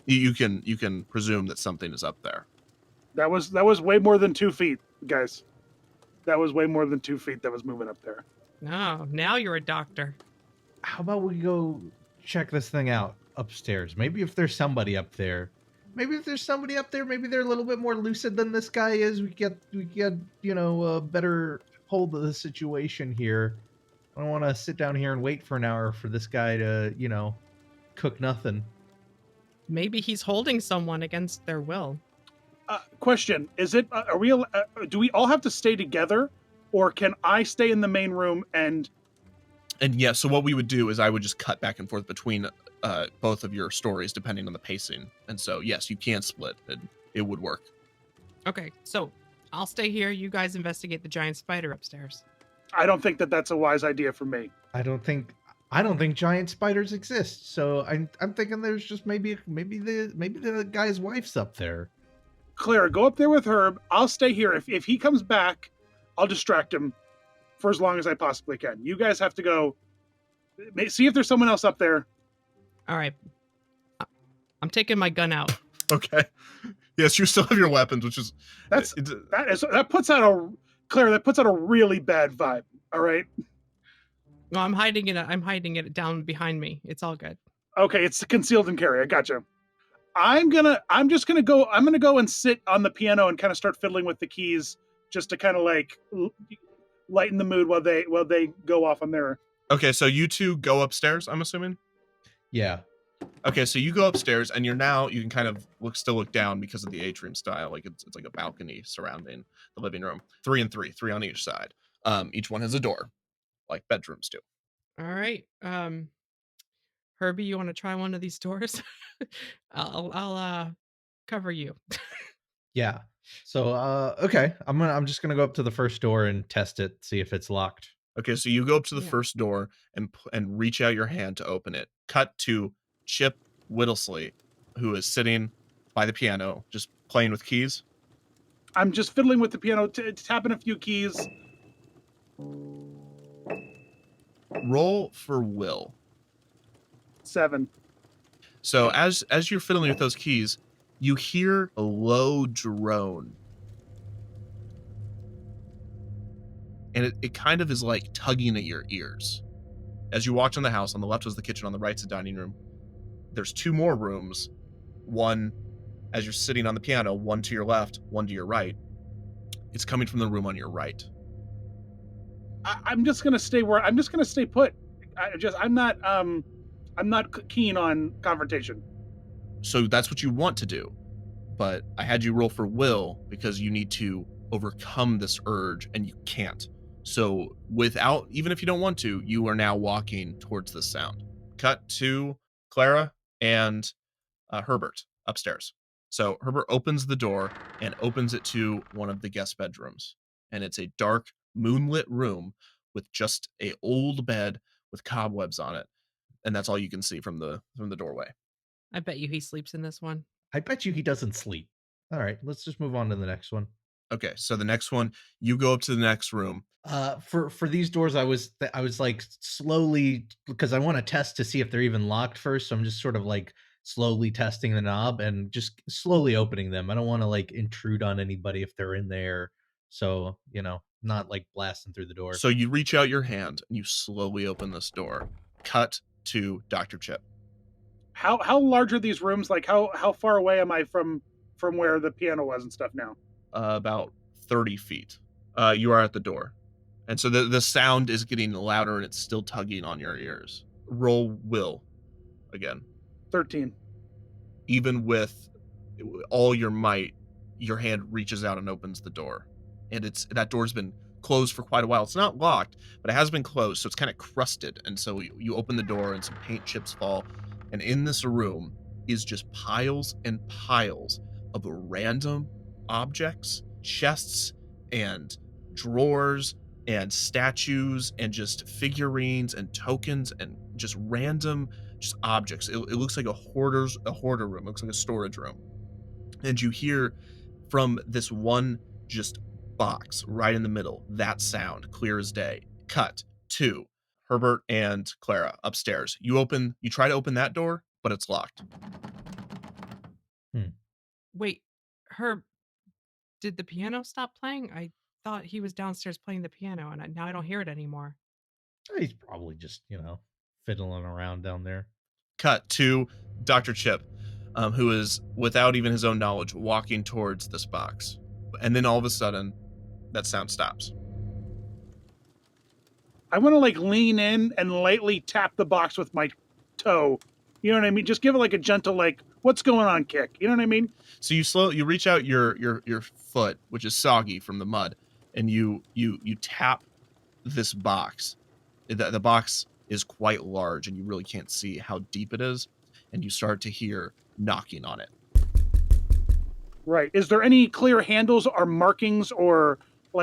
you can presume that something is up there. That was way more than 2 feet, guys. That was way more than 2 feet that was moving up there. Oh, now you're a doctor. How about we go check this thing out upstairs? Maybe if there's somebody up there. Maybe if there's somebody up there, maybe they're a little bit more lucid than this guy is. We get a better hold of the situation here. I don't want to sit down here and wait for an hour for this guy to, cook nothing. Maybe he's holding someone against their will. Question: Is it? Do we all have to stay together, or can I stay in the main room and? And yeah, so what we would do is I would just cut back and forth between both of your stories depending on the pacing. And so yes, you can split. It would work. Okay, so I'll stay here. You guys investigate the giant spider upstairs. I don't think that's a wise idea for me. I don't think giant spiders exist. So I'm thinking there's just maybe the guy's wife's up there. Clara, go up there with Herb. I'll stay here. If he comes back, I'll distract him for as long as I possibly can. You guys have to go see if there's someone else up there. All right. I'm taking my gun out. Okay. Yes, you still have your weapons, which is that puts out a really bad vibe. All right. No, I'm hiding it down behind me. It's all good. Okay, it's concealed and carry. I gotcha. I'm gonna go and sit on the piano and kind of start fiddling with the keys just to kind of like lighten the mood while they go off on their. Okay, so you two go upstairs, I'm assuming? Yeah. Okay, so you go upstairs and you can kind of look down because of the atrium style. Like it's like a balcony surrounding the living room. 3 and 3 on each side. Each one has a door, like bedrooms do. All right. Herbie, you want to try one of these doors? I'll cover you. Yeah. So okay, I'm just gonna go up to the first door and test it, see if it's locked. Okay, so you go up to the first door and reach out your hand to open it. Cut to Chip Whittlesley, who is sitting by the piano, just playing with keys. I'm just fiddling with the piano, tapping a few keys. Roll for will. 7. So as you're fiddling with those keys, you hear a low drone. And it kind of is like tugging at your ears. As you watch on the house, on the left was the kitchen, on the right's the dining room. There's 2 more rooms. One, as you're sitting on the piano, one to your left, one to your right. It's coming from the room on your right. I'm just gonna stay put. I'm not keen on confrontation. So that's what you want to do. But I had you roll for will because you need to overcome this urge and you can't. So even if you don't want to, you are now walking towards the sound. Cut to Clara and Herbert upstairs. So Herbert opens the door and opens it to one of the guest bedrooms. And it's a dark, moonlit room with just a old bed with cobwebs on it. And that's all you can see from the doorway. I bet you he sleeps in this one. I bet you he doesn't sleep. All right, let's just move on to the next one. Okay, so the next one, you go up to the next room. For these doors, I was like slowly, because I want to test to see if they're even locked first. So I'm just sort of like slowly testing the knob and just slowly opening them. I don't want to like intrude on anybody if they're in there. So, not like blasting through the door. So you reach out your hand and you slowly open this door. Cut to Dr. Chip. How large are these rooms? Like how far away am I from where the piano was and stuff now? About 30 feet. You are at the door. And so the sound is getting louder and it's still tugging on your ears. Roll will again. 13. Even with all your might, your hand reaches out and opens the door. And that door's been closed for quite a while. It's not locked, but it has been closed, so it's kind of crusted. And so you open the door and some paint chips fall. And in this room is just piles and piles of random objects, chests and drawers and statues and just figurines and tokens and just random just objects. It looks like a hoarder room. It looks like a storage room. And you hear from this one just box right in the middle, that sound, clear as day. Cut to Herbert and Clara upstairs. You try to open that door, but it's locked. Wait, Herb, did the piano stop playing? I thought he was downstairs playing the piano, and now I don't hear it anymore. He's probably just, fiddling around down there. Cut to Dr. Chip, who is, without even his own knowledge, walking towards this box. And then all of a sudden, that sound stops. I want to lean in and lightly tap the box with my toe. You know what I mean? Just give it a gentle what's going on kick. You know what I mean? So you reach out your foot, which is soggy from the mud, and you tap this box. The box is quite large, and you really can't see how deep it is, and you start to hear knocking on it. Right. Is there any clear handles or markings or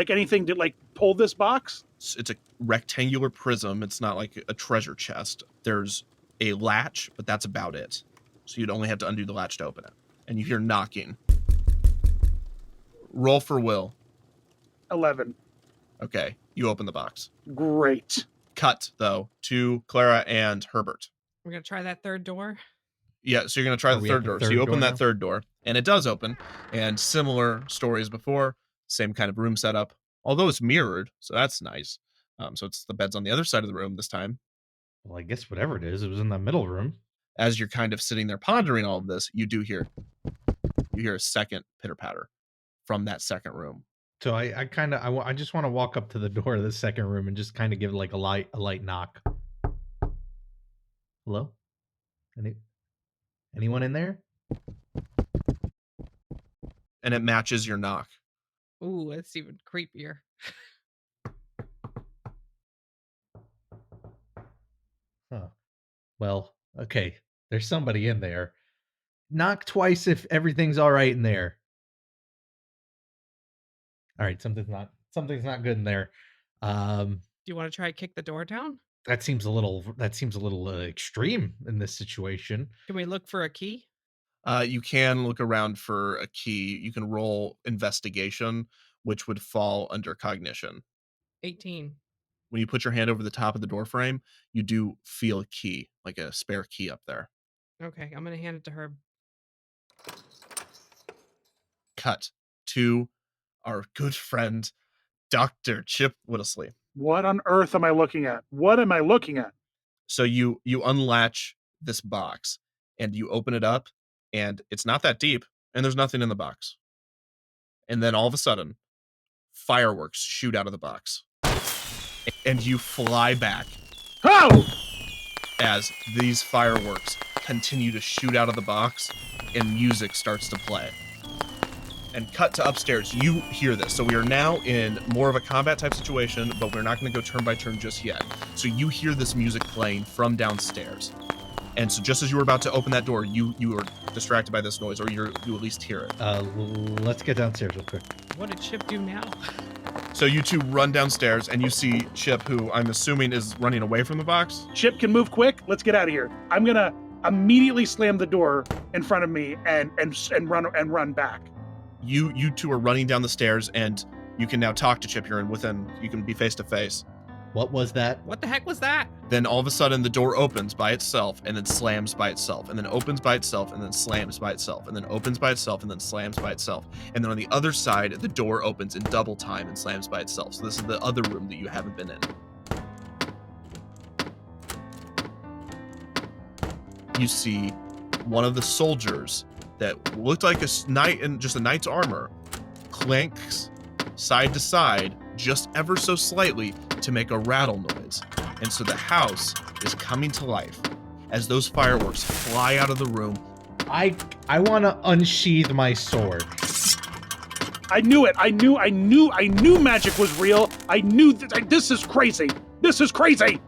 anything to pull this box? It's a rectangular prism. It's not like a treasure chest. There's a latch, but that's about it. So you'd only have to undo the latch to open it. And you hear knocking. Roll for will. 11. Okay, you open the box. Great. Cut, though, to Clara and Herbert. We're going to try that third door? Yeah, so you're going to try the third door. So you open that third door, and it does open. And similar story as before, same kind of room setup. Although it's mirrored, so that's nice. So it's the bed's on the other side of the room this time. Well, I guess whatever it was in the middle room. As you're kind of sitting there pondering all of this, you hear a second pitter-patter from that second room. So I just want to walk up to the door of the second room and just kind of give it a light knock. Hello? Anyone in there? And it matches your knock. Ooh, that's even creepier. Huh. Well, okay. There's somebody in there. Knock twice if everything's all right in there. All right, something's not good in there. Do you want to try kick the door down? That seems a little extreme in this situation. Can we look for a key? You can look around for a key. You can roll investigation, which would fall under cognition. 18. When you put your hand over the top of the door frame, you do feel a key, like a spare key up there. Okay, I'm going to hand it to Herb. Cut to our good friend, Dr. Chip Whittlesley. What on earth am I looking at? What am I looking at? So you unlatch this box, and you open it up, and it's not that deep, and there's nothing in the box. And then all of a sudden, fireworks shoot out of the box. And you fly back. Oh! As these fireworks continue to shoot out of the box, and music starts to play. And cut to upstairs, you hear this. So we are now in more of a combat type situation, but we're not going to go turn by turn just yet. So you hear this music playing from downstairs. And so just as you were about to open that door, you are distracted by this noise, or you at least hear it. Let's get downstairs real quick. What did Chip do now? So you two run downstairs, and you see Chip, who I'm assuming is running away from the box. Chip can move quick. Let's get out of here. I'm gonna immediately slam the door in front of me and run back. You two are running down the stairs, and you can now talk to Chip. You can be face to face. What was that? What the heck was that? Then all of a sudden the door opens by itself, and then slams by itself, and then opens by itself, and then slams by itself, and then opens by itself, and then slams by itself. And then on the other side, the door opens in double time and slams by itself. So this is the other room that you haven't been in. You see one of the soldiers that looked like a knight in just a knight's armor clanks side to side just ever so slightly to make a rattle noise. And so the house is coming to life as those fireworks fly out of the room. I want to unsheath my sword. I knew it. I knew magic was real. I knew this is crazy. This is crazy.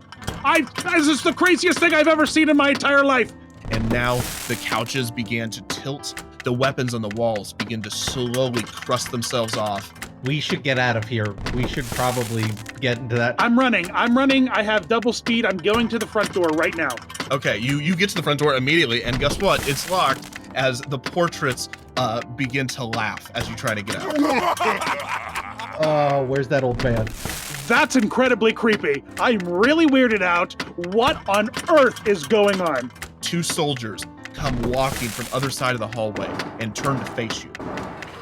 This is the craziest thing I've ever seen in my entire life. And now the couches began to tilt. The weapons on the walls begin to slowly crust themselves off. We should get out of here. We should probably get into that. I'm running. I have double speed. I'm going to the front door right now. Okay, you get to the front door immediately, and guess what? It's locked as the portraits begin to laugh as you try to get out. Oh, where's that old man? That's incredibly creepy. I'm really weirded out. What on earth is going on? 2 soldiers come walking from other side of the hallway and turn to face you.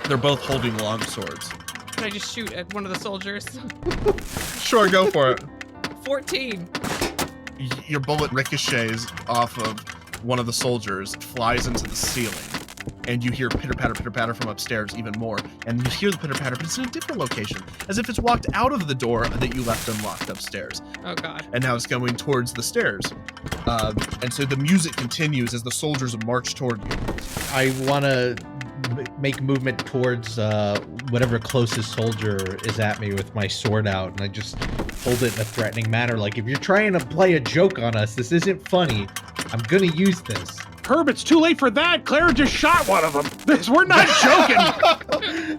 They're both holding long swords. Can I just shoot at one of the soldiers? Sure, go for it. 14. Your bullet ricochets off of one of the soldiers, flies into the ceiling, and you hear pitter-patter from upstairs even more. And you hear the pitter-patter, but it's in a different location, as if it's walked out of the door that you left unlocked upstairs. Oh, God. And now it's going towards the stairs. And so the music continues as the soldiers march toward you. I want to make movement towards whatever closest soldier is at me with my sword out, and I just hold it in a threatening manner. Like, if you're trying to play a joke on us, this isn't funny. I'm gonna use this. Herb, it's too late for that. Clara just shot one of them. We're not joking.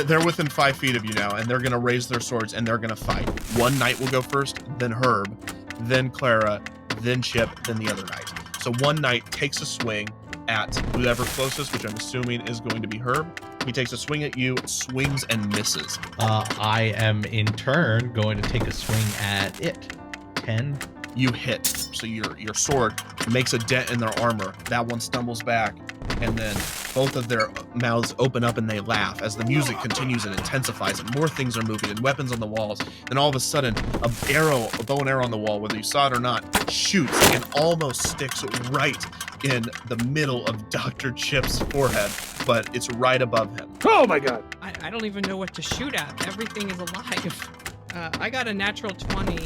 They're within 5 feet of you now, and they're going to raise their swords, and they're going to fight. One knight will go first, then Herb, then Clara, then Chip, then the other knight. So one knight takes a swing at whoever closest, which I'm assuming is going to be Herb. He takes a swing at you, swings and misses. I am in turn going to take a swing at it. 10. You hit, so your sword makes a dent in their armor. That one stumbles back, and then both of their mouths open up and they laugh as the music continues and intensifies, and more things are moving and weapons on the walls. Then all of a sudden, a bow and arrow on the wall, whether you saw it or not, shoots and almost sticks right in the middle of Dr. Chip's forehead, but it's right above him. Oh my God. I don't even know what to shoot at. Everything is alive. I got a natural 20.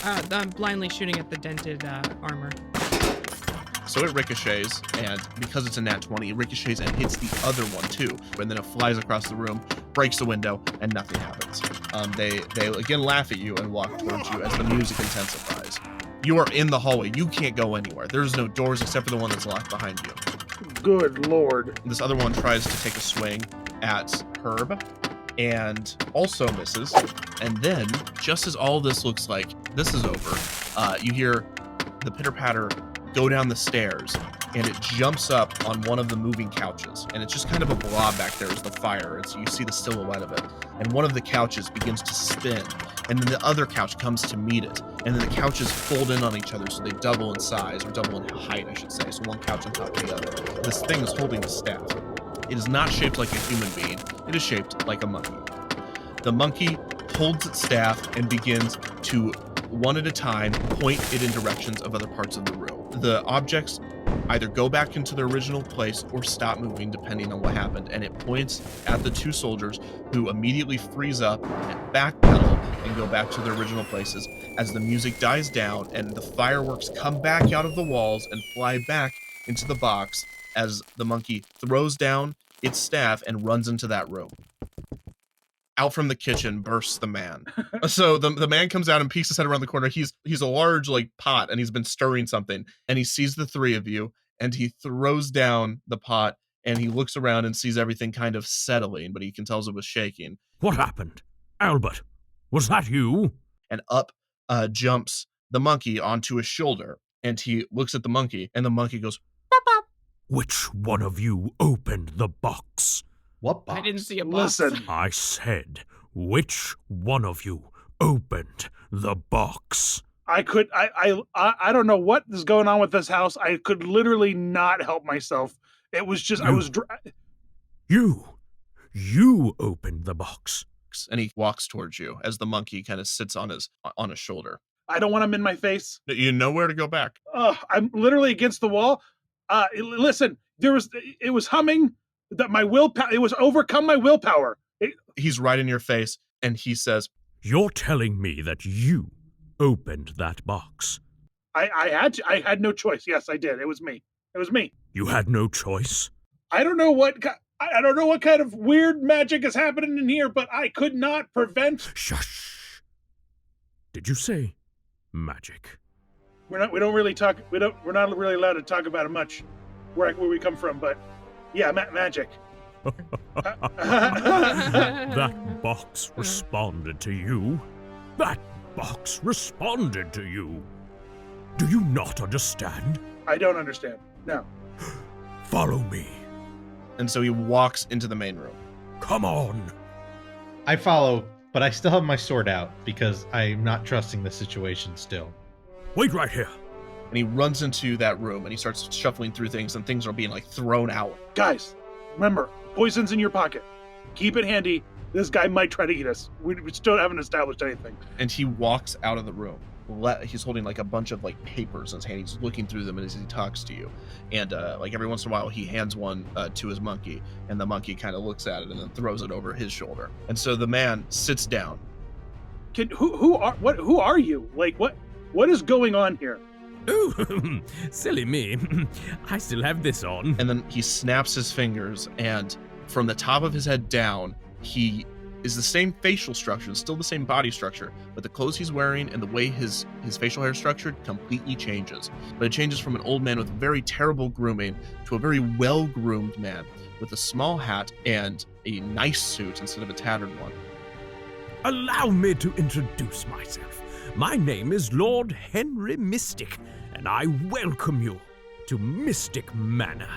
I'm blindly shooting at the dented armor. So it ricochets, and because it's a nat 20, it ricochets and hits the other one too. And then it flies across the room, breaks the window, and nothing happens. They again laugh at you and walk towards you as the music intensifies. You are in the hallway. You can't go anywhere. There's no doors except for the one that's locked behind you. Good Lord. This other one tries to take a swing at Herb and also misses. And then, just as all this looks like this is over, you hear the pitter-patter go down the stairs, and it jumps up on one of the moving couches. And it's just kind of a blob back there as the fire. You see the silhouette of it. And one of the couches begins to spin, and then the other couch comes to meet it. And then the couches fold in on each other, so they double in size, or double in height, I should say. So one couch on top of the other. This thing is holding the staff. It is not shaped like a human being. It is shaped like a monkey. The monkey holds its staff and begins to, one at a time, point it in directions of other parts of the room. The objects either go back into their original place or stop moving depending on what happened, and it points at the 2 soldiers, who immediately freeze up and backpedal and go back to their original places as the music dies down and the fireworks come back out of the walls and fly back into the box as the monkey throws down its staff and runs into that room. Out from the kitchen bursts the man. So the man comes out and peeks his head around the corner. He's a large pot, and he's been stirring something, and he sees the 3 of you, and he throws down the pot, and he looks around and sees everything kind of settling, but he can tell it was shaking. What happened? Albert, was that you? And up jumps the monkey onto his shoulder, and he looks at the monkey, and the monkey goes, "Bop, bop." Which one of you opened the box? What box? I didn't see a box. Listen. I said, which one of you opened the box? I don't know what is going on with this house. I could literally not help myself. It was just, You opened the box. and he walks towards you as the monkey kind of sits on his shoulder. I don't want him in my face. You know where to go back. I'm literally against the wall. Listen, it was humming. That my willpower, it was overcome my willpower. He's right in your face, and he says, You're telling me that you opened that box? I had no choice. Yes, I did. It was me. You had no choice? I don't know what kind of weird magic is happening in here, but I could not prevent. Shush. Did you say magic? We're not really allowed to talk about it much where we come from, but yeah, magic. That box responded to you. That box responded to you. Do you not understand? I don't understand. No. Follow me. And so he walks into the main room. Come on. I follow, but I still have my sword out because I'm not trusting the situation still. Wait right here. And he runs into that room and he starts shuffling through things, and things are being like thrown out. Guys, remember, poison's in your pocket. Keep it handy. This guy might try to eat us. We still haven't established anything. And he walks out of the room. He's holding like a bunch of like papers in his hand. He's looking through them as he talks to you. And like every once in a while, he hands one to his monkey, and the monkey kind of looks at it and then throws it over his shoulder. And so the man sits down. Who are you? Like what is going on here? Oh, silly me. I still have this on. And then he snaps his fingers, and from the top of his head down, he is the same facial structure, still the same body structure, but the clothes he's wearing and the way his facial hair is structured completely changes. But it changes from an old man with very terrible grooming to a very well-groomed man with a small hat and a nice suit instead of a tattered one. Allow me to introduce myself. My name is Lord Henry Mystic, and I welcome you to Mystic Manor.